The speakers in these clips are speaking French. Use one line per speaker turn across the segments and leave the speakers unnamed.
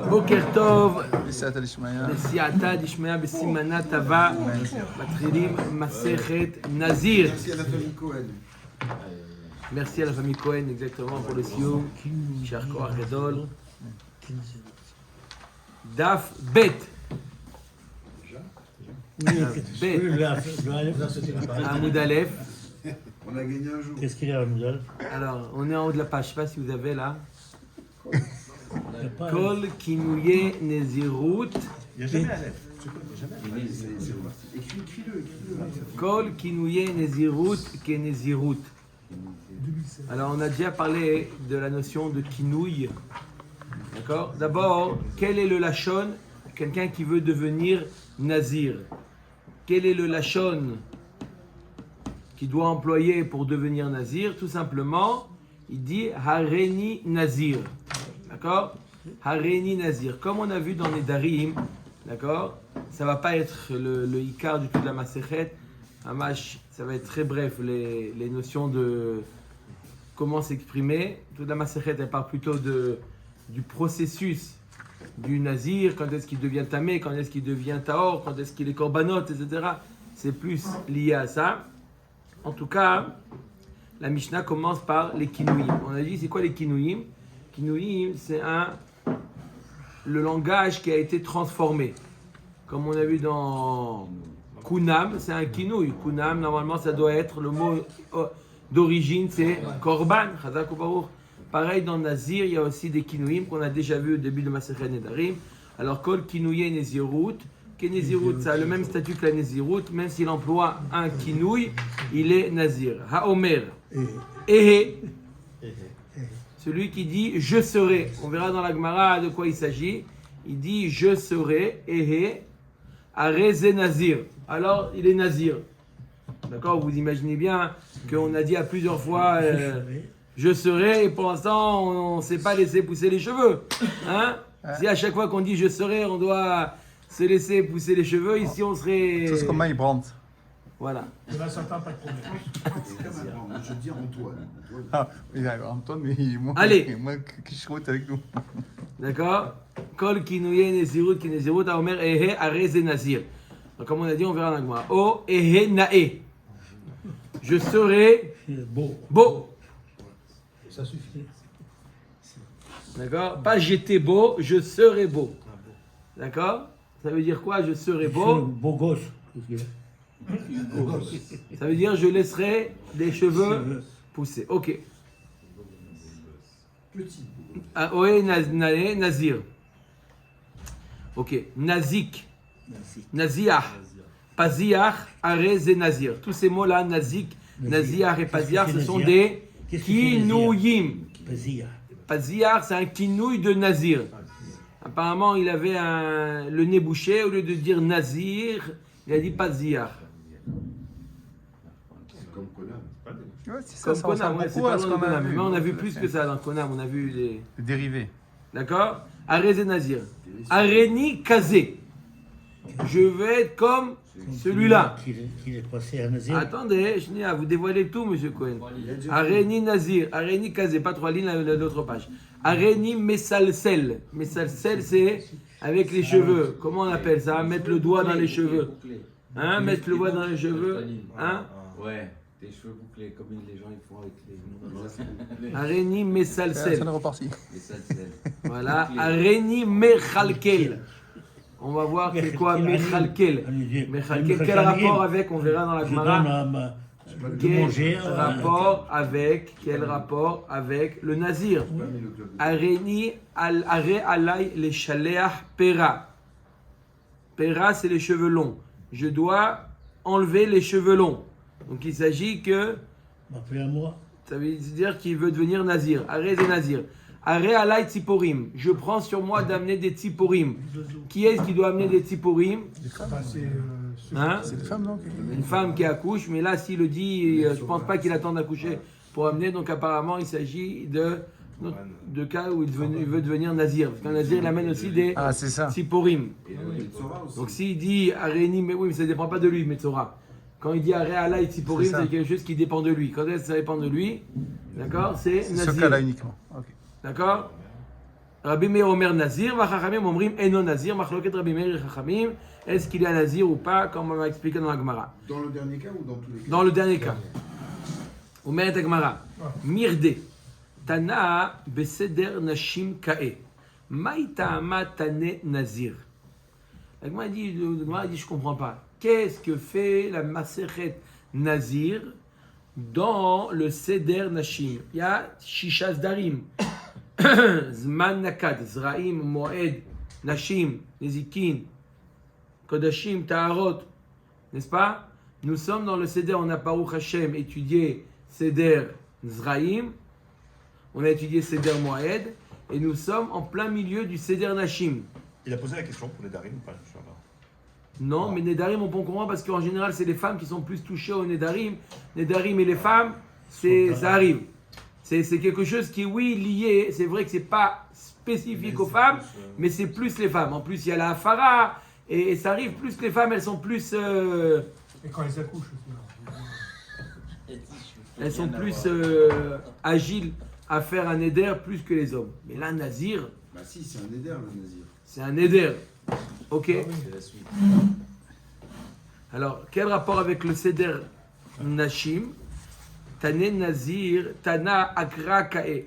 בוקר טוב,
בסייעתא דשמיא.
בסייעתא דשמיא, בסימנה טבא, מתחילים מסכת נזיר. Merci à la famille Cohen, exactement, pour le sioum. Cher Koach Gadol. Daf Bet. Bet. Hamoud Aleph.
On a gagné un jour.
Qu'est-ce qu'il y a à Moudal?
Alors, on est en haut de la page, je ne sais pas si vous avez là. Kol Kinouye Nezirut.
Il n'y a jamais Aleph. C'est reparti. Écris-le.
Kol Kinouye Nezirut Ke Nezirut. Alors, on a déjà parlé de la notion de kinouille. D'accord? D'abord, quel est le lachon? Quelqu'un qui veut devenir nazir. Quel est le lachon qu'il doit employer pour devenir nazir? Tout simplement, il dit Hareni Nazir. D'accord? Hareni Nazir. Comme on a vu dans les Darim, d'accord? Ça ne va pas être le Ikar du tout de la Masechet. Hamash, ça va être très bref, les notions de comment s'exprimer. Toute la Masechet, elle parle plutôt du processus du Nazir, quand est-ce qu'il devient tamé, quand est-ce qu'il devient taor, quand est-ce qu'il est korbanot, etc. C'est plus lié à ça. En tout cas, la Mishnah commence par les kinouïm. On a dit, c'est quoi les kinouïm? Kinouïm, c'est le langage qui a été transformé. Comme on a vu dans Kunam, c'est un kinouï. Kunam, normalement, ça doit être le mot d'origine, c'est korban, chazak ou baruch. Pareil, dans Nazir, il y a aussi des kinouïm qu'on a déjà vu au début de Masechet Nedarim. Alors, kol kinouye nezirut. Nézirut, ça a le même statut que la Nézirut, même s'il emploie un kinouï, il est Nazir. Haomer, Ehe, celui qui dit je serai. On verra dans la Gemara de quoi il s'agit. Il dit je serai, Ehe, Areze Nazir. Alors il est Nazir. D'accord? Vous imaginez bien qu'on a dit à plusieurs fois je serai, et pour l'instant on ne s'est pas laissé pousser les cheveux. Hein? Si à chaque fois qu'on dit je serai, on doit se laisser pousser les cheveux, ici on serait...
Tout ce qu'on il brandt.
Voilà.
Il va s'entendre pas de problème.
Je dis Antoine.
Ah, il y a Antoine, mais moi,
Allez.
moi qui chroute avec nous.
D'accord? Kol kinouye nezirut ki nezirut haomer ehe areze nazir. Donc comme on a dit, on verra dans la Gemara. O ehe nae. Je serai beau.
Ça suffit.
D'accord? Pas j'étais beau, je serai beau. D'accord? Ça veut dire quoi? Je serai beau.
Beau gosse.
Ça veut dire je laisserai les cheveux pousser. Ok.
Petit.
Oe nae nazir. Ok. Nazik. Naziach. Paziach, arez et nazir. Tous ces mots-là, nazik, naziach et paziach, ce sont des kinouyim. Paziach, c'est un kinouï de nazir. Apparemment, il avait le nez bouché. Au lieu de dire nazir, il a dit paziach.
C'est comme Konam.
Ouais, c'est ça,
Comme
ça
Konam,
ressemble
ouais, c'est
beaucoup
pas
à ce
loin
qu'on
de
a
Konam.
vu.
Mais on a vu plus que ça dans Konam. On a vu les...
Les dérivés.
D'accord? Arez et nazir. Areni kazé. Je vais être comme celui-là.
Qu'il est passé à Nazir.
Attendez, vous dévoilez tout, monsieur Cohen. Areni Nazir, Areni Kazé, pas trois lignes, l'autre page. Areni Mesalsel. Mesalsel, c'est avec les cheveux. Comment on appelle ça? Mettre le doigt dans les cheveux. Hein? Mettre le doigt dans les cheveux. Hein?
Ouais, des cheveux bouclés, comme les gens ils font avec les...
Areni
Ça
Mesalsel.
est reparti.
les salsels.
Voilà. Areni Mechalkel. On va voir c'est quoi Mechalkel. Mechalkel, quel rapport avec? On verra dans la
Je
Gemara.
donne de manger.
Quel rapport avec le nazir? Areni al are alay les shaleach pera. Pera, c'est les cheveux longs. Je dois enlever les cheveux longs. Donc il s'agit que
M'appeler à moi.
ça veut dire qu'il veut devenir nazir. Are et nazir. Are alay tziporim. Je prends sur moi d'amener des tziporim. Qui est-ce qui doit amener des tziporim? Hein?
C'est des femmes, non?
Une femme qui accouche, mais là, s'il le dit, je ne pense pas qu'il attend d'accoucher pour amener. Donc, apparemment, il s'agit de cas où il veut devenir nazir. Parce qu'un nazir, il amène aussi des
Ah, c'est ça.
tziporim.
Et le Metzora aussi.
Donc, s'il dit Areni, mais oui, mais ça ne dépend pas de lui, Metzora. Quand il dit Are Alay Tziporim,
C'est ça.
c'est quelque chose qui dépend de lui. Quand est-ce que ça dépend de lui? D'accord? C'est
C'est ce
nazir.
cas-là uniquement. Ok.
D'accord? Rabbi Meir Omer Nazir, Vachachamim Omrim Eno Nazir, Machloket Rabbi Meir et Chachamim, est-ce qu'il est un Nazir ou pas, comme on va expliquer dans la Gemara.
Dans le dernier cas ou dans tous les cas?
Dans le dernier cas. Omeret Gemara, Mirde, Tana Beseder Nashim Kae, Maïtama Tane Nazir. La Gemara dit, je comprends pas. Qu'est-ce que fait la Masechet Nazir dans le Seder Nashim? Il y a Shisha Zdarim. Zman Nakad, Zraim, Moed, Nashim, Nezikin, Kodashim, Taharot, n'est-ce pas? Nous sommes dans le Seder, on a Baruch Hashem étudié Seder Zraim, on a étudié Seder Moed, et nous sommes en plein milieu du Seder Nashim.
Il a posé la question pour les Darim ou pas?
Non, mais Nedarim, on peut comprendre parce qu'en général, c'est les femmes qui sont plus touchées au Nedarim. Nedarim et les femmes, ça arrive. C'est quelque chose qui est, oui, lié. C'est vrai que c'est pas spécifique aux femmes, mais c'est plus les femmes. En plus, il y a la Hafara, et ça arrive plus que les femmes, elles sont plus...
Et quand elles accouchent aussi.
Elles sont plus agiles à faire un Neder plus que les hommes. Mais là, Nazir...
Bah si, c'est un éder le Nazir.
C'est un Neder. Ok.
C'est la suite.
Alors, quel rapport avec le Seder Nashim? Tane Nazir, Tana Akra Kae.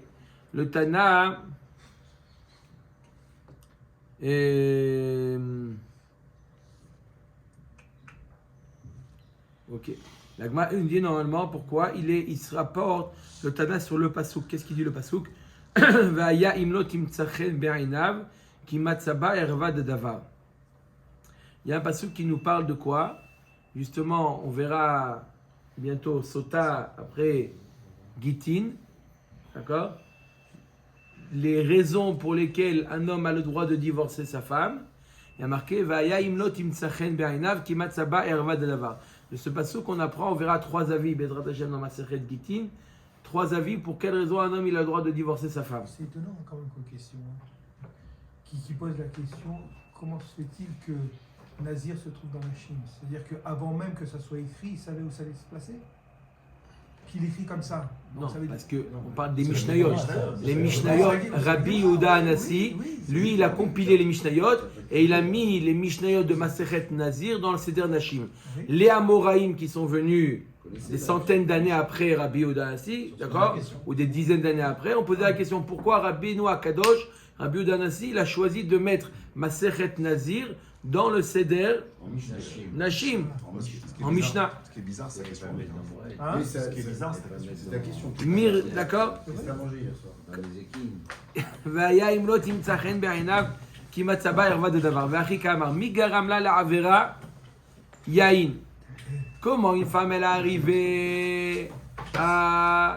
Le Tana. Ok. La Gemara dit normalement pourquoi il se rapporte le Tana sur le Pasuk. Qu'est-ce qu'il dit le Pasuk? Vaya imlot imtsachen be'inav ki matzaba erva de davar. Il y a un Pasuk qui nous parle de quoi? Justement, on verra bientôt Sota, après Gitin, d'accord? Les raisons pour lesquelles un homme a le droit de divorcer sa femme. Il y a marqué Vaya imlot imtsachen be'inav ki matzaba erva de davar. De ce Pasuk qu'on apprend, on verra trois avis, Bedrat Hashem dans Masechet Gitin. Trois avis pour quelle raison un homme il a le droit de divorcer sa femme.
C'est étonnant quand même comme question. Qui pose la question, comment se fait-il que Nazir se trouve dans la Chine? C'est-à-dire qu'avant même que ça soit écrit, il savait où ça allait se placer? Qu'il écrit comme ça?
Non,
ça veut
parce
dire...
qu'on parle des Mishnayot. Les Mishnayot, Rabbi Yehuda Anassi, lui il a compilé les Mishnayot et il a mis les Mishnayot de Masechet Nazir dans le Seder Nashim.
Oui.
Les Amoraïm qui sont venus des centaines d'années après Rabbi Yehuda Anassi, d'accord? Ou des dizaines d'années après, on posait la question pourquoi Rabbi Noah Kadosh, Rabbi Yehuda Anassi, il a choisi de mettre Masechet Nazir dans le Seder Nashim, en Mishnah.
Ce qui est bizarre, c'est la question.
Hein?
Oui,
Ce qui est bizarre, c'est la question.
D'accord?
Qu'est-ce que t'as mangé hier soir?
Dans les équines.
והיה אם לא תמצא חן בעיניו כי מצא בה ערווה דדבר. ואחי כאמר, מי גרם לה לעבירה? יין. Comment une femme elle est arrivée à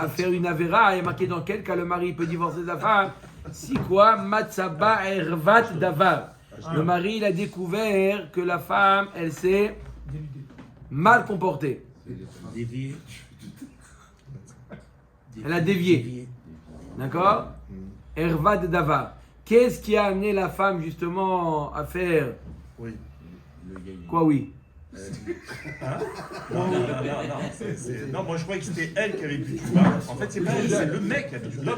faire une avéra? Il est marqué dans quel cas le mari peut divorcer sa femme? Si quoi? Matzaba ervat davar. Le mari il a découvert que la femme elle s'est mal comportée.
Dévié.
Elle a dévié. D'accord? Erva de Davar. Qu'est-ce qui a amené la femme justement à faire
Oui.
quoi? Oui.
Non, moi je croyais que c'était elle qui avait bu du vin. En fait, c'est pas elle, c'est le mec qui a bu du vin.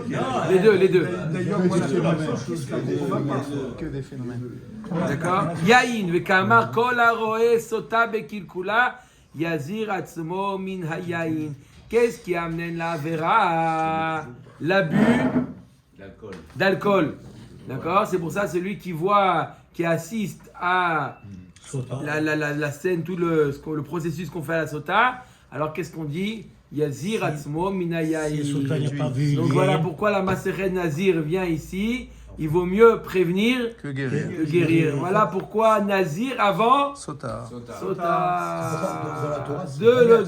Les deux.
D'ailleurs, moi, la chose que je ne comprends pas.
Que des phénomènes.
D'accord? Yaïn, vekamar kol haroe sota bekilkula yazir atzmo min hayaïn. Qu'est-ce qui amène la vera? L'abus d'alcool. D'accord? C'est pour ça celui qui voit, qui assiste à la scène, tout le processus qu'on fait à la sota. Alors qu'est-ce qu'on dit? Yazir atzmo min hayaïn. Donc voilà pourquoi la Masechet Nazir vient ici. Il vaut mieux prévenir
Que guérir.
que guérir. Voilà pourquoi Nazir avant
Sota.
Sota.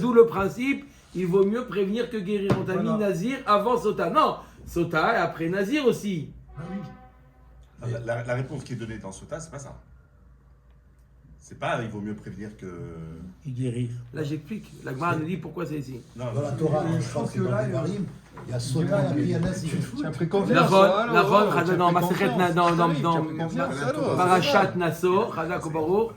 D'où le principe, il vaut mieux prévenir que guérir. On t'a mis Nazir avant Sota. Non, Sota et après Nazir aussi.
La réponse qui est donnée dans Sota, c'est pas ça. C'est pas il vaut mieux prévenir que.
Guérir.
Là j'explique. La Gemara nous dit pourquoi c'est ici.
Non,
Dans la Torah, je pense que dans les Varim, il y a Sota et puis il y a Nazir.
Tu as pris confiance.
La Ron, dans Masechet dans Parashat Naso, Chazak Obarour.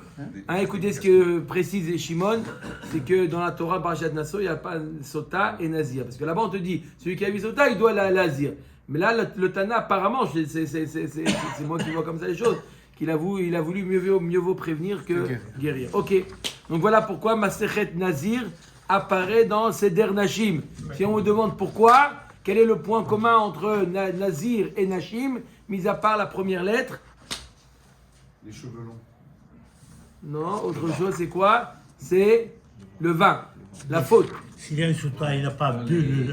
Écoutez ce que précise Shimon, c'est que dans la Torah Parashat Naso, il n'y a pas Sota et Nazir. Parce que là-bas on te dit, celui qui a vu Sota, il doit la Nazir. Mais là, le Tana, apparemment, c'est moi qui vois comme ça les choses, qu'il a voulu mieux vaut prévenir que guérir. Ok. Donc voilà pourquoi Masechet Nazir apparaît dans Seder Nashim. Si on me demande pourquoi, quel est le point commun entre Nazir et Nashim, mis à part la première lettre?
Les cheveux longs.
Non, autre chose, c'est quoi? C'est le vin, la faute.
S'il y a un souta, il n'a pas bu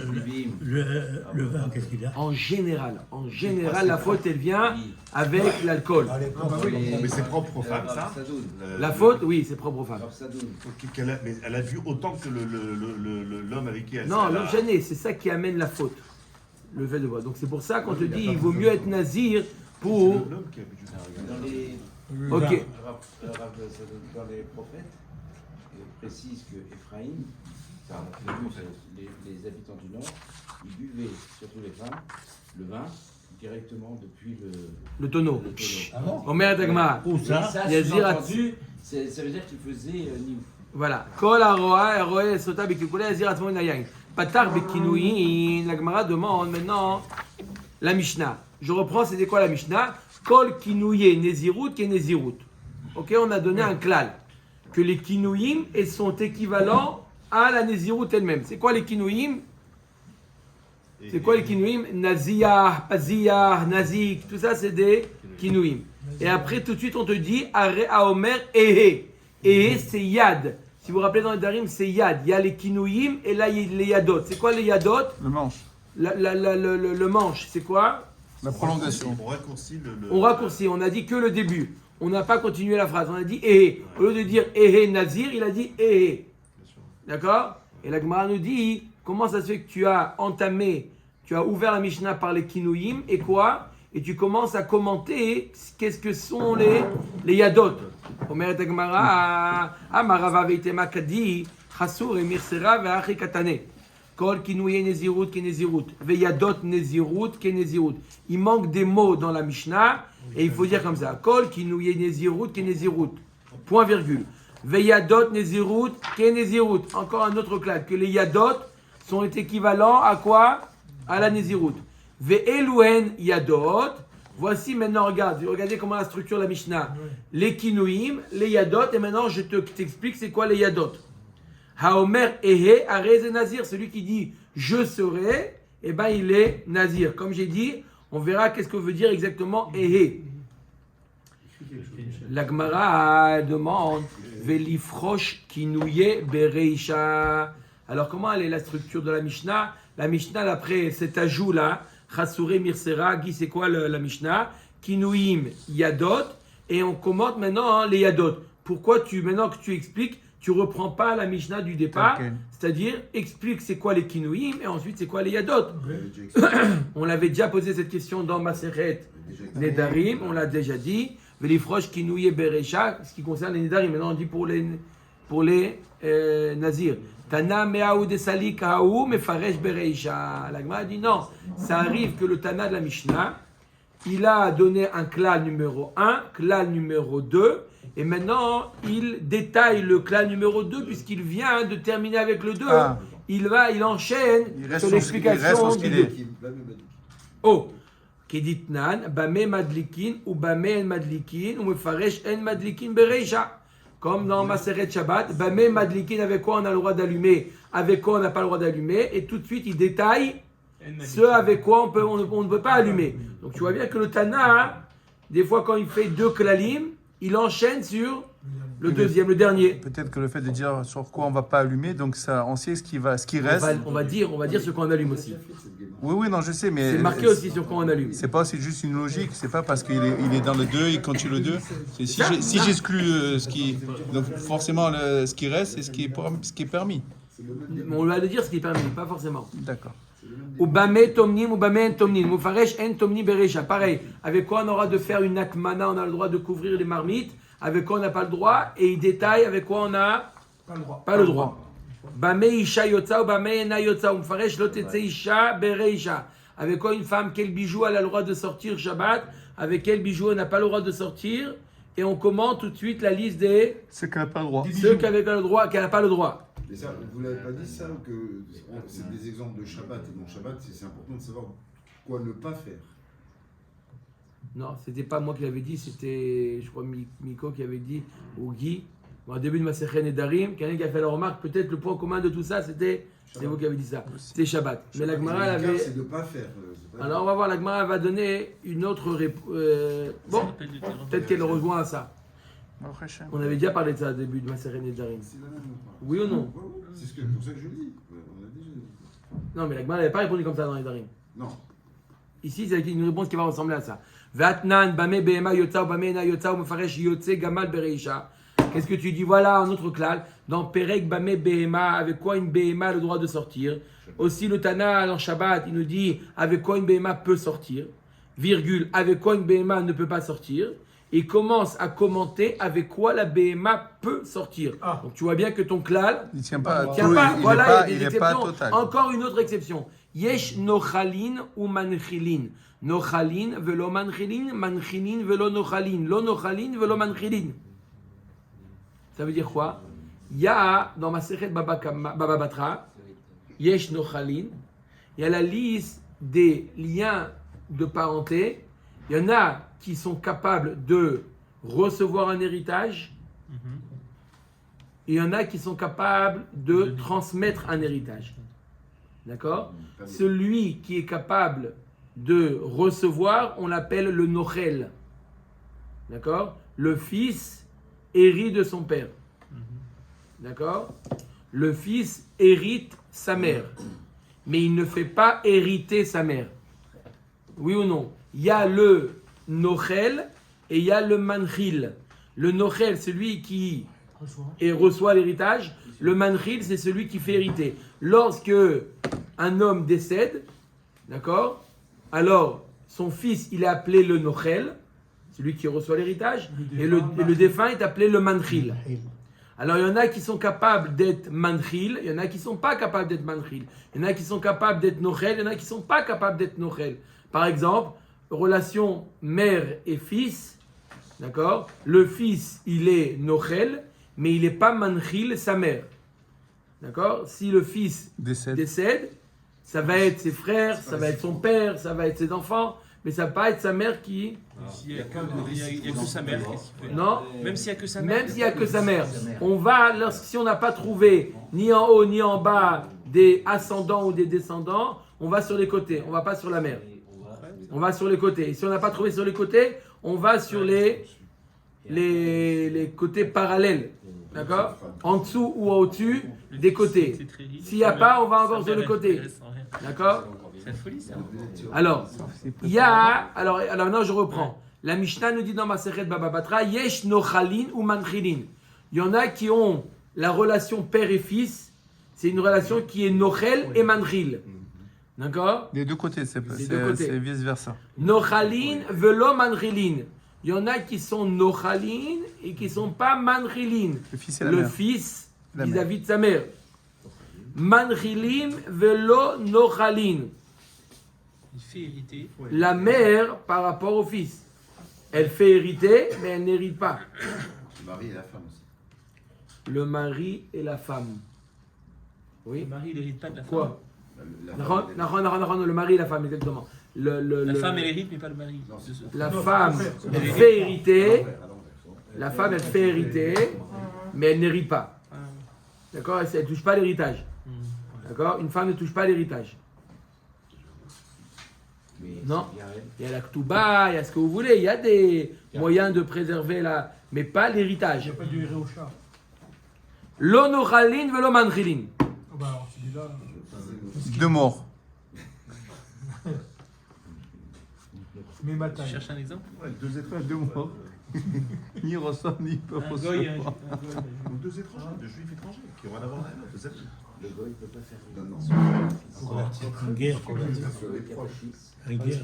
le vin, qu'est-ce qu'il a?
En général, la faute, elle vient avec l'alcool.
Mais c'est propre aux femmes, ça.
La faute, oui, c'est propre aux femmes.
Mais elle a vu autant que l'homme avec qui elle
Non,
s'est-
l'homme gêné, c'est ça qui amène la faute. Le fait de boire. Donc c'est pour ça qu'on te dit, il vaut mieux être nazir pour...
L'homme qui a bu du vin.
Dans les,
Ok.
dans les prophètes, il précise que Ephraïm, les habitants du Nord, ils buvaient, surtout les femmes, le vin directement depuis
Le tonneau.
Ah bon?
Omer Dagmar.
Où
Et
ça?
ça,
Yazir
sous-entendu, ça veut dire qu'il faisait Niou.
Voilà. Kol haroa, haroe sota bekikule yazir atzmo inayayin. Patar bekinouyin. La Gemara demande maintenant la Mishnah. Je reprends, c'était quoi la Mishnah? Kol kinouye nezirut ke nezirut. Ok, on a donné un klal. Que les kinouïm sont équivalents à la nezirut elle-même. C'est quoi les kinouïm? C'est quoi les kinouïm? Naziyah, Paziyah, Nazik, tout ça c'est des kinouïm. Et après tout de suite on te dit Are Aomer Ehe. Ehe c'est Yad. Si vous vous rappelez dans les Darim c'est Yad. Il y a les kinouïm et là il y a les Yadot. C'est quoi les Yadot?
Le manche.
Le manche, c'est quoi?
La prolongation.
On raccourcit
On raccourcit, on a dit que le début. On n'a pas continué la phrase, on a dit Ehe. Au lieu de dire Ehe Nazir, il a dit Ehe. D'accord? Et la Gemara nous dit, comment ça se fait que tu as entamé, tu as ouvert la Mishnah par les kinouïm et quoi? Et tu commences à commenter qu'est-ce que sont les yadot. Omer et Gemara, Amarava veitema kadi, chasur et mirsera ve'achi katane. Kol kinouye nezirut ke nezirut, ve'yadot nezirut ke nezirut. Il manque des mots dans la Mishnah et il faut dire comme ça. Kol kinouye nezirut ke nezirut. Point virgule. Veyadot nezirut ke nezirut. Encore un autre claque. Que les yadot sont équivalents à quoi? À la nezirut. Ve'eluen yadot. Voici maintenant, regardez comment la structure de la Mishnah. Les kinouim, les yadot. Et maintenant, je t'explique c'est quoi les yadot. Haomer ehe areze nazir. Celui qui dit je serai, eh ben il est nazir. Comme j'ai dit, on verra qu'est-ce que veut dire exactement ehe. La Gemara demande Velifrosh kinouye bereisha. Alors comment elle est la structure de la Mishnah? La Mishnah après cet ajout là, Chasure mirsera, Guy c'est quoi la Mishnah? Kinouim yadot et on commente maintenant les yadot. Pourquoi maintenant que tu expliques, tu reprends pas la Mishnah du départ,
Okay.
c'est-à-dire explique c'est quoi les kinouim et ensuite c'est quoi les yadot. On l'avait déjà posé cette question dans Masechet Nedarim, on l'a déjà dit. Velifrosh kinouye berecha, ce qui concerne les Nedarim. Maintenant on dit pour les Nazir. Tana me'aou desali kaou mefaresh bereisha. La Gemara dit non, ça arrive que le Tana de la Mishnah, il a donné un klal numéro 1, klal numéro 2, et maintenant il détaille le klal numéro 2 puisqu'il vient de terminer avec le 2.
Ah.
Il enchaîne
reste
sur
sur
l'explication
ce
du
qu'il
2.
est.
Oh, Keditnan, Bame Madlikin ou Bame En Madlikin ou Mefaresh En Madlikin Bereisha. Comme dans Maseret Shabbat, Bame Madlikin, avec quoi on a le droit d'allumer, avec quoi on n'a pas le droit d'allumer, et tout de suite il détaille ce avec quoi on ne peut pas allumer. Donc tu vois bien que le Tana, des fois quand il fait deux klalim, il enchaîne sur le deuxième, le dernier.
Peut-être que le fait de dire sur quoi on va pas allumer, donc ça, on sait ce qui reste.
On va dire sur quoi on allume aussi.
Oui, non, je sais, mais
C'est marqué aussi sur quoi on allume.
c'est pas aussi juste une logique. C'est pas parce qu'il est dans le 2, il continue le 2. C'est si j'exclus ce qui, donc forcément ce qui reste, c'est ce qui est permis.
On va le dire ce qui est permis, pas forcément.
D'accord.
Ubame tomnim, ubame en tomnim. Mufaresh en tomni bereisha. Pareil. Avec quoi on aura de faire une akmana, on a le droit de couvrir les marmites. Avec quoi on n'a pas le droit. Et il détaille avec quoi on n'a pas le droit. Bame isha yotza, ubame ena yotza. Mufaresh lotetse isha bereisha. Avec quoi une femme, quel bijou elle a le droit de sortir Shabbat. Avec quel bijou elle n'a pas le droit de sortir. Et on commente tout de suite la liste des
C'est qu'elle n'a pas le droit.
ceux qui avaient le droit, qui n'a pas le droit.
Et ça, vous l'avez pas dit ça, que c'est des exemples de Shabbat. Et donc Shabbat, c'est important de savoir Quoi ne pas faire?
Non, c'était pas moi qui l'avais dit, c'était, je crois, Miko qui avait dit, ou Guy, au début de Masechet Nedarim, quelqu'un qui a fait la remarque, peut-être le point commun de tout ça, c'est vous qui avez dit ça, c'était Shabbat. Mais la Gemara, elle avait...
C'est de pas faire.
Alors on va voir, la Gemara va donner une autre réponse. Bon, peut-être qu'elle rejoint à ça. On avait déjà parlé de ça au début de Masechet Nedarim.
C'est la même ou pas?
Oui ou non?
C'est pour ça que je dis. On a déjà dit.
Non, mais la Gemara n'avait pas répondu comme ça dans Nedarim.
Non.
Ici, c'est une réponse qui va ressembler à ça. Vatnan, bame behema yotza, bame ena yotza, mefaresh yotze gamal bereisha. Qu'est-ce que tu dis? Voilà un autre klal. Dans Perek bame behema, avec quoi une behema a le droit de sortir? Aussi le Tana dans Shabbat, il nous dit avec quoi une behema peut sortir, virgule, avec quoi une behema ne peut pas sortir. Et commence à commenter avec quoi la behema peut sortir. Donc tu vois bien que ton klal
Il ne tient pas.
voilà,
Il
il y a des
n'est pas
exceptions.
total.
Encore une autre exception. Yesh nochalin ou manchilin. Nochalin velo manchilin, manchilin velo nochalin. Lo nochalin velo manchilin. Ça veut dire quoi? Il y a dans Masechet Baba Batra, Yesh nochalin, il y a la liste des liens de parenté. Il y en a qui sont capables de recevoir un héritage. Et il y en a qui sont capables de transmettre un héritage. D'accord? Celui qui est capable de recevoir, on l'appelle le nochel. D'accord? Le fils hérite de son père. D'accord? Le fils hérite sa mère. Mais il ne fait pas hériter sa mère. Oui ou non? Il y a le nochel et il y a le manchil. Le nochel, c'est celui qui reçoit l'héritage. Le manchil, c'est celui qui fait hériter. Lorsque un homme décède, d'accord, alors son fils, il est appelé le nochel, celui qui reçoit l'héritage, et le défunt est appelé le manchil. Alors il y en a qui sont capables d'être manchil, il y en a qui ne sont pas capables d'être manchil. Il y en a qui sont capables d'être nochel, il y en a qui ne sont pas capables d'être nochel. Par exemple, relation mère et fils, d'accord, le fils, il est nochel, mais il n'est pas manchil sa mère. D'accord? Si le fils décède, ça va être ses frères, ça va être son père, ça va être ses enfants, mais ça va pas être sa mère qui...
Il n'y a que sa mère.
Non?
Même s'il n'y a que sa mère.
Même s'il n'y a que sa mère. On va, si on n'a pas trouvé ni en haut ni en bas des ascendants ou des descendants, on va sur les côtés, on va pas sur la mère. On va sur les côtés. Et si on n'a pas trouvé sur les côtés, on va sur les côtés parallèles. D'accord? En dessous ou au-dessus des côtés. S'il n'y a pas, on va encore sur le côté. D'accord?
C'est la folie ça.
Alors, il y a. Alors maintenant je reprends. La Mishnah nous dit dans Masechet Baba Batra, Yesh nochalin ou manchilin. Il y en a qui ont la relation père et fils. C'est une relation qui est nochel et manchil. D'accord?
Des deux côtés, c'est vice versa.
Nochalin velo manchilin. Il y en a qui sont nochalin et qui ne sont pas manchilin.
Le fils et la
Le
mère.
fils vis-à-vis de sa mère. Manchilim velo nochalin.
Il fait hériter.
La mère par rapport au fils. Elle fait hériter, mais elle n'hérite pas.
Le mari et la femme aussi.
Le mari et la femme. Oui.
Le mari, il hérite pas de la femme.
Quoi?
La
Le mari et la femme, exactement.
La femme, elle hérite, mais pas le mari.
La femme, elle fait hériter. La femme, elle fait hériter, mais elle n'hérite pas. D'accord? Elle ne touche pas l'héritage. D'accord? Une femme ne touche pas l'héritage. Non? Il y a la ktouba, il y a ce que vous voulez. Il y a des moyens de préserver la... Mais pas l'héritage.
Il n'y a pas du héros au chat.
Lo nochalin velo manchilin.
Bah alors celui-là.
Deux morts.
Mais ma
Tu
taille.
cherches un exemple?
deux étrangers.
Deux morts. Ni reçoit, ni peut
Un goy,
recevoir.
Ou deux étrangers, deux juifs étrangers qui ont rien à voir avec l'autre, deux amis.
Le goy ne peut pas faire
Non,
Une guerre,
les proches.
une guerre.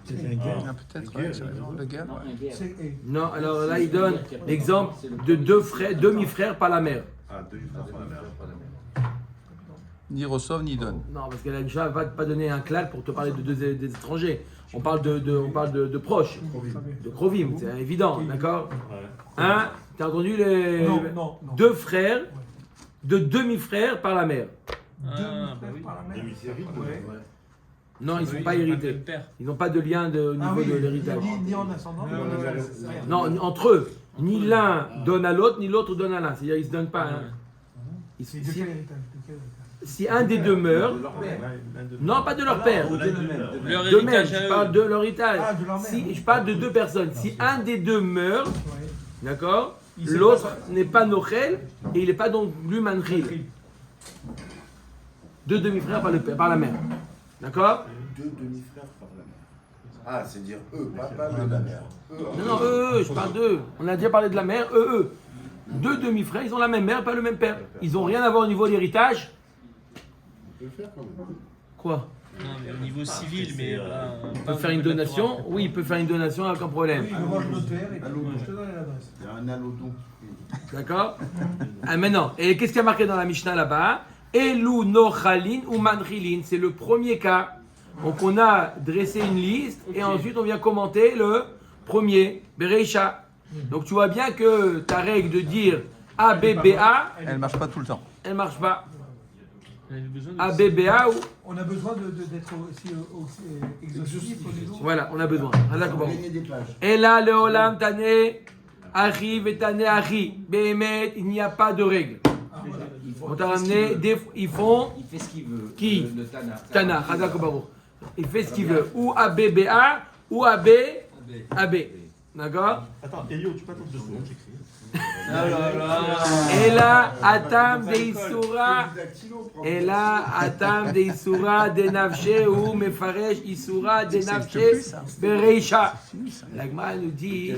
C'est une guerre.
Ah, peut-être, ouais, c'est raison, la guerre. ouais.
Non, alors là, il donne l'exemple de deux frères, demi-frères par la mère.
Ah, deux frères par la mère.
Ni reçoivent, ni donnent.
Non, parce que la Mishnah ne va pas donner un clal pour te parler de des étrangers. On parle de proches, de krovim, c'est évident, d'accord? Hein? T'as entendu les
Non.
deux frères, de demi-frères par la mère.
Ah, bah oui.
Par la mère.
Demi-série,
Ouais.
Non, ils ne sont
Oui,
pas
ils ont le
hérités.
même père.
Ils n'ont pas de lien au niveau de l'héritage.
Ni en ascendant, ni en rien.
Non, entre eux. Ni l'un donne à l'autre, ni l'autre donne à l'un. C'est-à-dire, ils ne se donnent pas. Hein.
C'est de quel héritage? De quel héritage?
Si un des deux meurt, non, pas de leur père.
Leur
De même,
héritage
je
à
parle
eux.
de leur héritage.
Ah, de leur mère.
Si, je parle de deux personnes. Si un des deux meurt,
Ouais.
d'accord,
Il sait
l'autre
pas ça.
n'est pas Nochel et il n'est pas donc lui Manchil. Deux demi-frères par le père, par la mère. D'accord?
Deux demi-frères par la mère. Ah, c'est dire eux, pas la mère.
Non, non, eux, je parle d'eux. On a déjà parlé de la mère, eux. Deux demi-frères, ils ont la même mère, pas le même père. Ils n'ont rien à voir au niveau de l'héritage.
On peut le faire quand même.
Quoi?
Non, mais au niveau civil, mais.
Il peut faire une donation? Oui, il peut faire une donation, aucun problème.
Oui, il va voir le notaire et puis je te donne l'adresse.
Il y a un allodon.
D'accord? Ah, maintenant, et qu'est-ce qu'il y a marqué dans la Mishnah là-bas? Elu no chalin ou manchilin, c'est le premier cas. Donc on a dressé une liste et ensuite on vient commenter le premier, Bereisha. Donc tu vois bien que ta règle de dire A, B, B, A,
Elle ne marche pas tout le temps.
elle marche pas.
On avait besoin de.
A, B, B, A, ou...
On a besoin d'être aussi exhaustif au niveau.
Voilà, on a besoin. Allah
Pour
Akbar.
gagner des plages.
Et là, le Olam Tane, Achi, Vetane, Achi. Behemet, il n'y a pas de règle. On t'a ramené, ils font
Il fait ce qu'il veut.
Qui?
Le Tana.
Tana, Hazak Baruch. Il fait ce qu'il veut. Ou ABBA, ou AB, AB. D'accord?
Attends, Elio, tu peux attendre 2 secondes, j'écris.
Et là, Atam de Isura. Et là, Atam de Isura de Nafshe ou Mefaresh Isura de Nafshe Bereisha. L'Agma nous dit.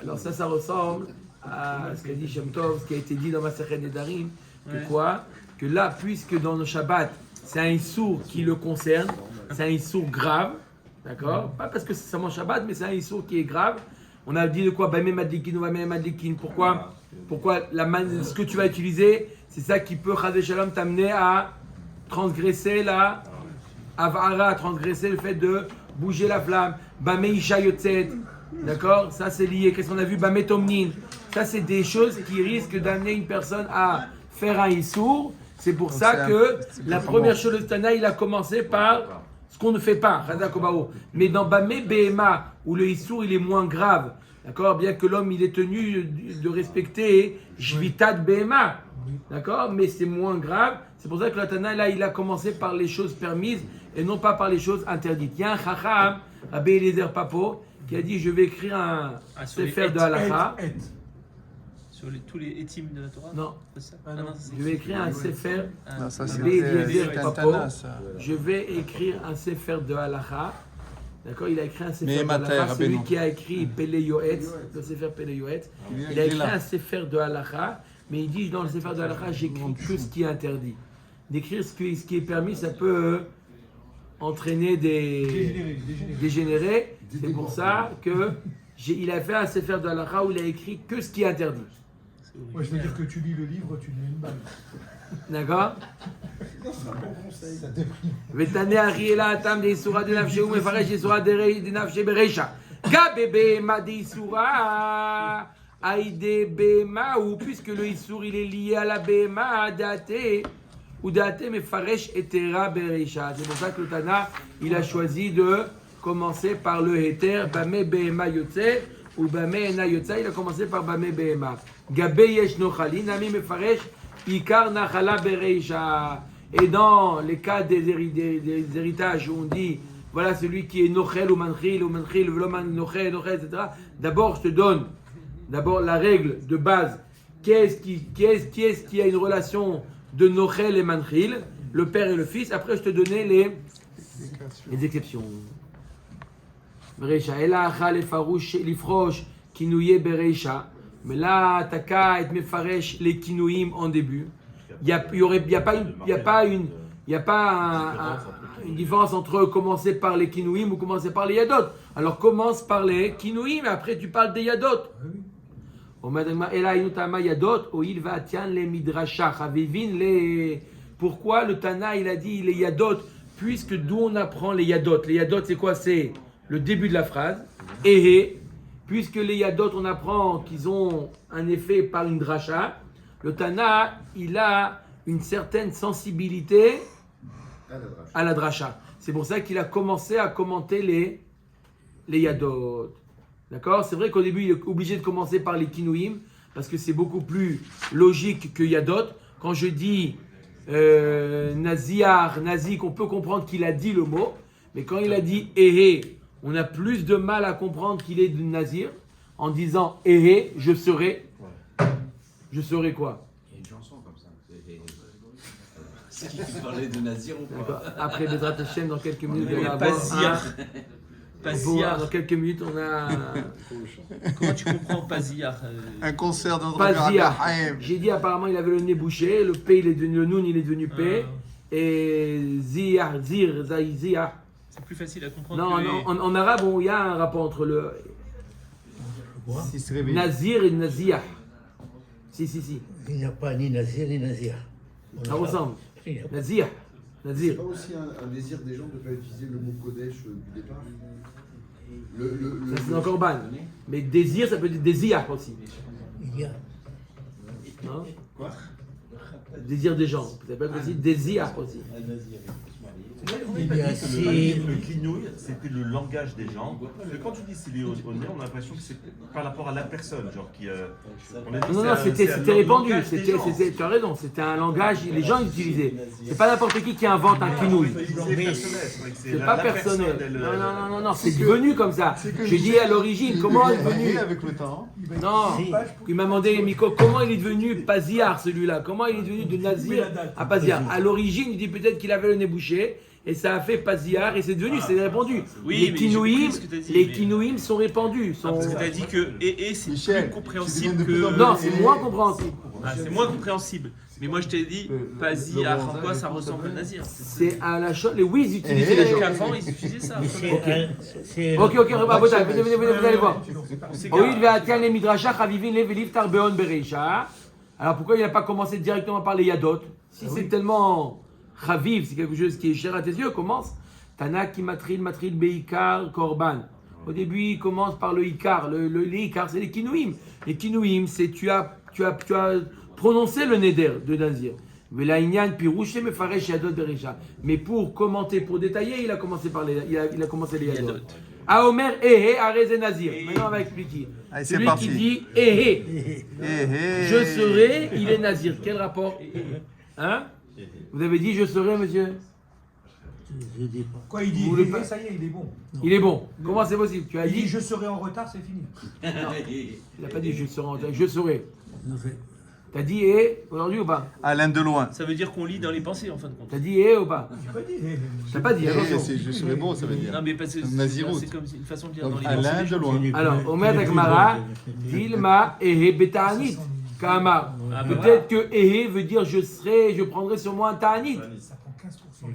Alors, ça ressemble à ce qu'a dit Shem Tov, ce qui a été dit dans Masechet Nedarim. Que quoi? Que là, puisque dans nos Shabbats, c'est un Issour qui le concerne, c'est un Issour grave, d'accord? Pas parce que c'est seulement Shabbat, mais c'est un Issour qui est grave. On a dit de quoi? Bamé Madlikin ou Bamé Madlikin. Pourquoi? Pourquoi ce que tu vas utiliser, c'est ça qui peut, Chazé Shalom, t'amener à transgresser la Avara, à transgresser le fait de bouger la flamme. Bamé Isha Yotzet, d'accord? Ça c'est lié. Qu'est-ce qu'on a vu? Bamé Tomnin. Ça c'est des choses qui risquent d'amener une personne à faire un Issour. C'est pour ça que la première chose de Tana, il a commencé par ce qu'on ne fait pas, mais dans Bamé Behema, où le Issour il est moins grave, d'accord, bien que l'homme il est tenu de respecter Shvitat Behema, d'accord, mais c'est moins grave, c'est pour ça que la Tana là il a commencé par les choses permises et non pas par les choses interdites. Il y a un Chacham, Rabbi Eliezer Papo, qui a dit je vais écrire un sefer de halakha.
Sur tous les étimes de la Torah?
Non.
C'est ça?
Ah non.
c'est-
Je vais écrire un sefer.
Non, ça
Rabbi Eliezer
c'était
Papo.
Tana, ça.
Je vais écrire un sefer de halakha. D'accord, il a écrit un sefer
Mais
de
Mater,
halakha. Celui
Rabbeinu.
qui a écrit Pele Yoetz, le sefer Pele Yoetz. Il a écrit un sefer de halakha, mais il dit dans le sefer de halakha, j'écris que ce qui est interdit. D'écrire ce qui est permis, ça peut entraîner des dégénérés. C'est pour ça que il a fait un sefer de halakha où il a écrit que ce qui est interdit.
Moi, je veux dire que tu lis le livre, tu lis une balle.
D'accord? Vetane Ariela Atam de Isura de Nafshe ou Mefaresh Isura de Nafshe Bereisha. Gabebe Ma de Isura Aïde Bema, ou puisque le Issour il est lié à la Bema, Date ou Date Mefaresh Etera Bereisha. C'est pour ça que le Tana il a choisi de commencer par le Heter Bame Bema Yotze ou Bame Ena Yotza. Il a commencé par Bame Bema. Gabe Yesh Nochalin Nami Mefaresh Ikar Nachala Bereisha. Et dans les cas des héritages où on dit voilà celui qui est Nochel ou Manchil, Vloman Nochel, etc. D'abord, je te donne la règle de base. Qui est-ce qui a une relation de Nochel et Manchil? Le père et le fils. Après, je te donnais les exceptions. Bereisha. Ela achal lefarouche lifrosh kinouye bereisha. Mais là, t'as qu'à être mefaresh les kinouim en début. Il n'y a pas une différence entre commencer par les kinouim ou commencer par les yadot. Alors commence par les kinouim et après tu parles des yadot. Pourquoi le Tana il a dit les yadot? Puisque d'où on apprend les yadot? Les yadot c'est quoi? C'est le début de la phrase. Et puisque les yadot on apprend qu'ils ont un effet par une dracha. Le Tana, il a une certaine sensibilité à la dracha. C'est pour ça qu'il a commencé à commenter les Yadot. D'accord? C'est vrai qu'au début, il est obligé de commencer par les Kinouim, parce que c'est beaucoup plus logique que Yadot. Quand je dis Nazik, on peut comprendre qu'il a dit le mot, mais quand il a dit Ehe, on a plus de mal à comprendre qu'il est de Nazir en disant Ehe, je serai. Je serai quoi?
Il y a une chanson comme ça. C'est qui parlait de Nazir ou pas?
Après Bezrat Hashem, dans quelques minutes,
Oui,
on va avoir
Pasiar.
dans quelques minutes, on a
Comment tu comprends Pasiar
Un concert dans
Pasiar. J'ai dit apparemment il avait le nez bouché, le P il est devenu le Noun, il est devenu P, et Ziyar.
C'est plus facile à comprendre.
Non,
que
non, en arabe, il y a un rapport entre le
S'il se réveille.
Nazir et Naziyah. Si.
Il n'y a pas ni Nazir ni Nazir.
Ça ressemble.
Il n'y a pas.
Nazir.
C'est
Nazir.
pas aussi un désir des gens de ne pas utiliser le mot Kodesh du départ
Ça c'est dans Corban. Mais désir, ça peut être désir aussi.
Il y a.
Non?
Quoi?
Désir des gens. Ça peut être aussi désir aussi.
Il y a
Le
si.
kinouï, c'était le langage des gens. Parce que quand tu dis c'est lié au nez, on a l'impression que c'est par rapport à la personne, genre qui. On a dit
Non, c'était répandu. Tu as raison. C'était un langage, les gens l'utilisaient. C'est pas n'importe qui invente un kinouï. C'est pas personnel. Non, c'est devenu comme ça. Je dis à l'origine, comment il est devenu.
avec le temps.
Non, il m'a demandé, Miko, comment il est devenu Pasiar celui-là? Comment il est devenu de Nazir à Pasiar? À l'origine, il dit peut-être qu'il avait le nez bouché. Et ça a fait Pasiar et c'est devenu, c'est répandu.
Oui, mais j'ai compris ce que t'as dit,
les
mais-
Kinouïm sont répandus.
Parce que tu as dit que c'est
Michel,
plus compréhensible
tu deviens de
que.
plus en plus-
Non, c'est moins compréhensible.
Ah, c'est moins compréhensible. Mais moi je t'ai dit, Pasiar, en quoi ça ressemble à Nazir?
C'est à la chose. Les oui, ils utilisaient les gens.
Qu'avant ils utilisaient ça.
Mais c'est.
Ok, Rabotai, venez, vous allez voir.
C'est
Oui, il va atteindre les Midrashah, Chavivin, Levelif, Tarbeon, Bereisha. Alors pourquoi il n'a pas commencé directement par les Yadot? Si c'est tellement Chaviv, c'est quelque chose qui est cher à tes yeux, commence. Tanak qui matril, Beikar, Korban. Au début, il commence par le Ikar. Les Ikar, c'est les Kinouim. Les Kinouim, c'est tu as prononcé le Neder de Nazir. Mais pour commenter, pour détailler, il a commencé par les Yadot. À Omer, Arez Nazir. Maintenant, on va expliquer.
Allez, c'est
Celui
parti.
qui dit je serai, il est Nazir. Quel rapport? Hein? Vous avez dit je serai, monsieur?
Je dis pas.
Quoi, il dit
Vous voulez pas-
ça y est, il est bon.
Il est bon. Comment c'est possible? Tu as
Il dit
dit,
je serai en retard, c'est fini.
il n'a pas dit je serai en retard. Je serai.
Non,
T'as dit aujourd'hui ou pas?
Alain de loin.
Ça veut dire qu'on lit dans les pensées en fin de compte.
T'as dit ou pas?
J'ai pas dit.
T'as pas dit, attention.
Je serais bon, ça veut dire.
Non mais parce que
Nazirout.
c'est comme une façon de lire
Donc,
dans les
Alain
pensées.
de loin.
Alors, Omer Dakmara, Dilma Ehe Betanit. Kama. Peut-être que Ehe veut dire je prendrai sur moi un Ta'anit.
Ça prend 15%.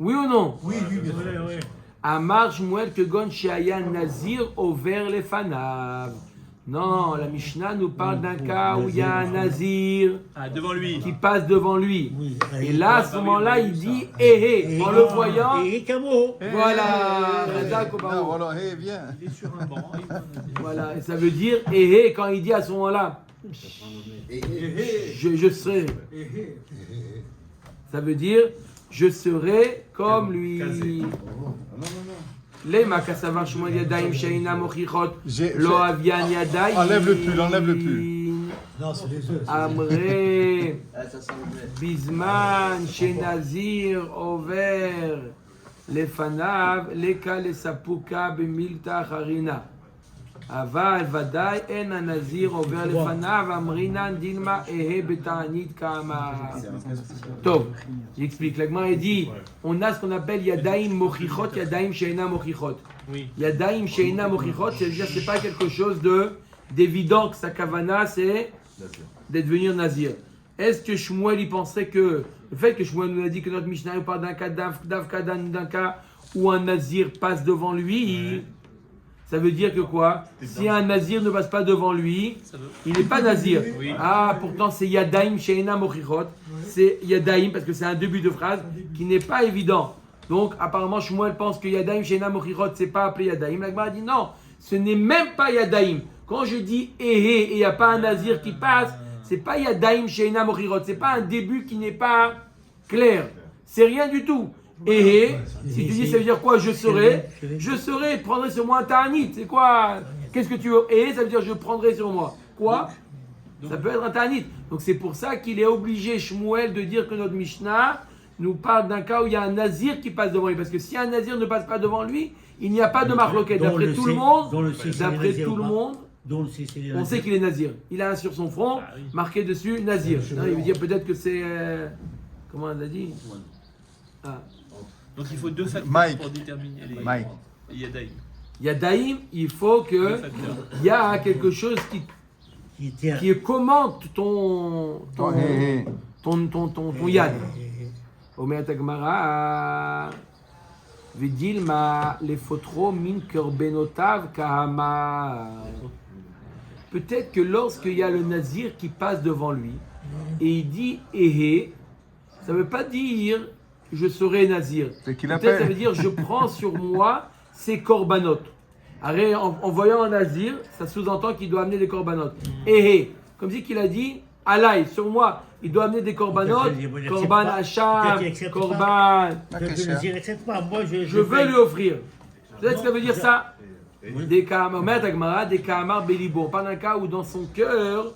Oui ou non?
Oui, bien sûr.
Amar Shmuel Kegon Sheaya Nazir over les fanav. Non, la Mishnah nous parle d'un cas où il y a un Nazir
Ah, devant lui.
qui passe devant lui.
oui.
Et là, à ce moment-là, il dit Ehe. En le voyant,
Et Camo.
voilà. Razak au
Non,
barreau.
voilà, hey, viens.
Il est sur un banc.
Voilà, et ça veut dire Ehe quand il dit à ce moment-là je serai. Ça veut dire je serai comme lui. Les makasavar shmuel yadaim sheina mochichot lo avian yadaim.
Enlève le pull, enlève le pull.
Non, c'est les œufs.
Amré
Ça sent le lait.
bizman shenazir over לפניו לקה לספוקה במילתא חרינה. אבל ודאי אין הנזיר עובר לפניו, אמרינן דילמה אהה בתענית כאמר. טוב, j'explique. L'Agmara dit, on a ce qu'on appelle yadaim mochichot, yadaim sheina mochichot.
Oui.
Yadaim sheina mochichot, c'est-à-dire c'est pas quelque chose d'évident que sa kavana c'est d'être devenir nazir. Est-ce que Shmuel il penserait que le fait que Shmuel nous a dit que notre Mishnah il parle d'un cas d'un cas où un nazir passe devant lui, ça veut dire que quoi? Si un nazir ne passe pas devant lui, il n'est pas nazir.
Oui.
Ah, pourtant c'est Yadaim Sheina Mochichot. C'est Yadaim parce que c'est un début de phrase qui n'est pas évident. Donc apparemment Shmuel pense que Yadaim Sheina Mochichot c'est pas appelé Yadaim. La Gemara dit non, ce n'est même pas Yadaim. Quand je dis Ehe et il n'y a pas un nazir qui passe, c'est pas Yadaim Sheina Mochichot. C'est pas un début qui n'est pas clair. C'est rien du tout. Et si tu dis, ça veut dire quoi? Je serai, prendrai sur moi un ta'anit. C'est quoi? Qu'est-ce que tu veux? Et ça veut dire je prendrai sur moi. Quoi? Ça peut être un ta'anit. Donc c'est pour ça qu'il est obligé, Shmuel, de dire que notre Mishnah nous parle d'un cas où il y a un nazir qui passe devant lui. Parce que si un nazir ne passe pas devant lui, il n'y a pas de marloquette. D'après tout le monde, on sait qu'il est nazir. Il a sur son front marqué dessus nazir. Non, il veut dire peut-être que c'est... comment on a dit? Ah.
Donc il faut deux facteurs
Mike.
pour déterminer les
Mike.
Yadaïm.
Yadaïm, il faut que il y a quelque chose qui commente ton yad. Omer Tagmara, Vidilma lefotro min kerbenotav kahama. Peut-être que lorsqu'il y a le nazir qui passe devant lui et il dit Ehe, ça ne veut pas dire je serai nazir. Peut-être ça veut dire je prends sur moi ces korbanot. En voyant un nazir, ça sous-entend qu'il doit amener des korbanot. Ehe, comme si qu'il a dit Alaï, sur moi, il doit amener des korbanot, korban hacham, korban. Je veux lui offrir. Peut-être que ça veut dire ça. Des kahamar belibo. On parle d'un cas où dans son cœur,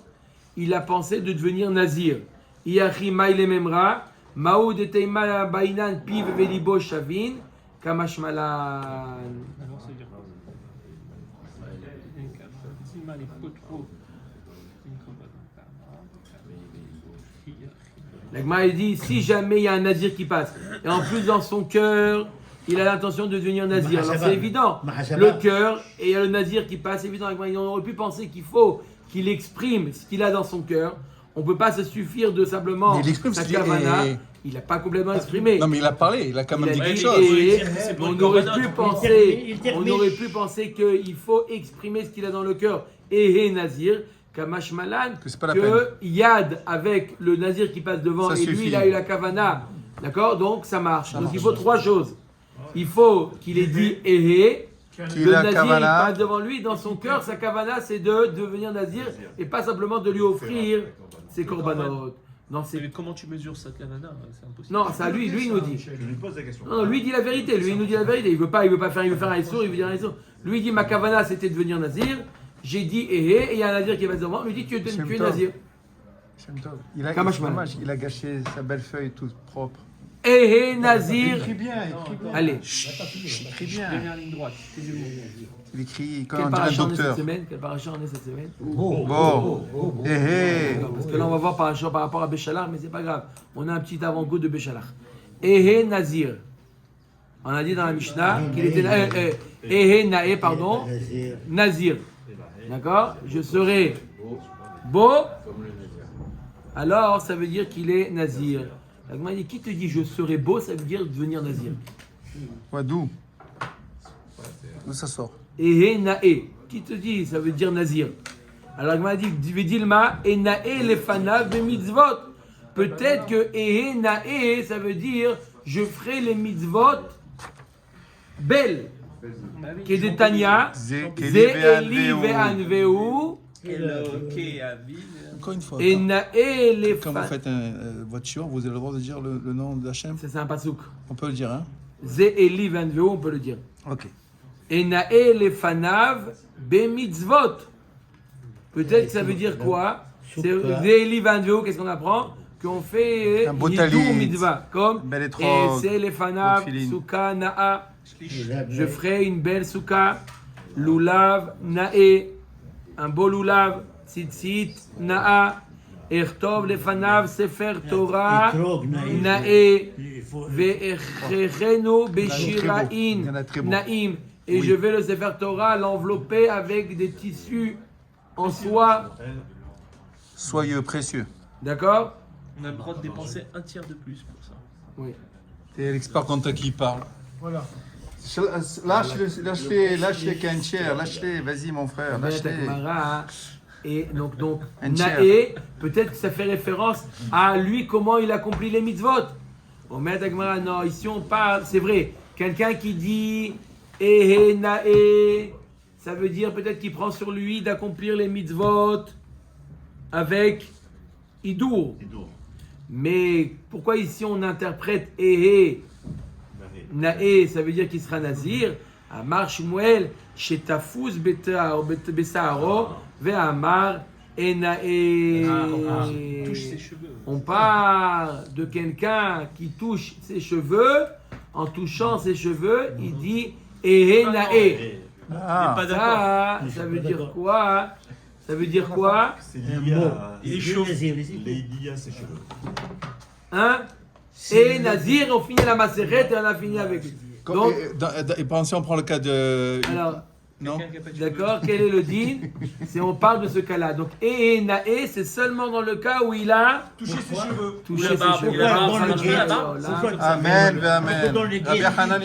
il a pensé de devenir nazir. Iachi maïle memra. Maoud et Teima Bainan Piv Velibo Shavin Kamashmalan. La Gemara dit si jamais il y a un nazir qui passe et en plus dans son cœur il a l'intention de devenir nazir, alors c'est évident. Le cœur et il y a le nazir qui passe, évident. On aurait pu penser qu'il faut qu'il exprime ce qu'il a dans son cœur. On ne peut pas se suffire de simplement sa kavana. Il n'a pas complètement exprimé.
Non, mais il a parlé, il a quand même dit quelque chose.
On aurait pu penser qu'il faut exprimer ce qu'il a dans le cœur. Et nazir, Kamash Malan, que Yad avec le nazir qui passe devant ça et suffit. Lui il a eu la kavana. D'accord? Donc ça marche. Donc il faut trois choses. Il faut qu'il ait dit Ehe. Le nazir il passe devant lui, dans son cœur, sa kavana c'est de devenir nazir et pas simplement de lui offrir ses korbanot. Non,
mais comment tu mesures sa kavana? C'est impossible.
Non, ça lui nous dit.
Je lui pose la question.
Non, lui dit la vérité. Lui il nous dit la vérité. Il veut faire un issour, il veut dire un issour. Lui il dit ma kavana c'était de devenir nazir. J'ai dit Ehe et il y a un nazir qui va devant. Lui dit tu es nazir.
Il a gâché sa belle feuille toute propre.
Ehe nazir.
Écris bien.
Allez.
Écris bien.
Première ligne droite.
Il écrit
Quel
comme un
parachat on est
docteur.
cette semaine?
Bon. Ehe.
Parce que là on va voir parachat par rapport à Béchalach, mais c'est pas grave. On a un petit avant-goût de Béchalach. Ehe nazir. On a dit dans la Mishnah qu'il était Ehe nae, pardon, nazir. D'accord? Je serai beau. Alors ça veut dire qu'il est nazir. La Gemara dit qui te dit je serai beau, ça veut dire devenir nazir.
Ouais, d'où ça sort?
Ehe nae. Qui te dit ça veut dire nazir? Alors la Gemara dit Dilma et nae lefanav bemitzvot. Peut-être que ehe nae ça veut dire je ferai les mitzvot belles. Qui est de Tanya, Ze Eli Ve'anveu.
Encore une fois.
Et nae les
quand vous faites votre shiur, vous avez le droit de dire le nom de Hachem?
C'est un pasouk.
On peut le dire, hein?
Ze Eli Ve'anveu, on peut le dire.
Ok.
Et nae les fanav bemitzvot. Peut-être que ça veut dire quoi? C'est Ze Eli Ve'anveu, qu'est-ce qu'on apprend? Qu'on fait Hidur mitzvah. Comme et c'est les fanav, Souka, Na'a. Je ferai une belle souka, lulav, nae, un beau lulav, tzitzit, na'a, ertov lefanav, sefer Torah, nae, ve'echechenu beshira'in, naim. Et je vais le sefer Torah l'envelopper avec des tissus en soie.
Soyeux, précieux.
D'accord?
On a le droit de dépenser un tiers de plus pour ça.
Oui.
T'es l'expert quand qui parle.
Voilà.
Lâche-les Kencher, lâche-les, vas-y mon frère, lâche-les.
Et donc Nae, peut-être que ça fait référence à lui, comment il accomplit les mitzvot. Omer Dagmara, non, ici on parle, c'est vrai, quelqu'un qui dit Ehe Nae, ça veut dire peut-être qu'il prend sur lui d'accomplir les mitzvot avec Hidur. Mais pourquoi ici on interprète Ehe Nae, ça veut dire qu'il sera nazir. Amar Shmuel, Shetafuz Besaro, Ve'amar Enae.
Touche ses cheveux.
On parle de quelqu'un qui touche ses cheveux. En touchant ses cheveux, il dit Ehe Nae.
Ah,
Pas d'accord.
Ça veut dire quoi? Ça veut dire quoi?
C'est lié à
Il est chaud.
lié à ses cheveux.
Hein? Et Nazir, on finit la macérette et on a fini avec lui. Donc,
et si on prend le cas de.
alors,
Non.
d'accord, quel est le din? C'est on parle de ce cas-là. Donc, Nae, c'est seulement dans le cas où il a
Toucher ses cheveux.
touché
Ou la barbe,
ses cheveux.
il a la barbe,
Voilà,
ça marche pas, la barbe.
voilà.
Amen, amen.
Pourquoi dans les
Rabbi Hanani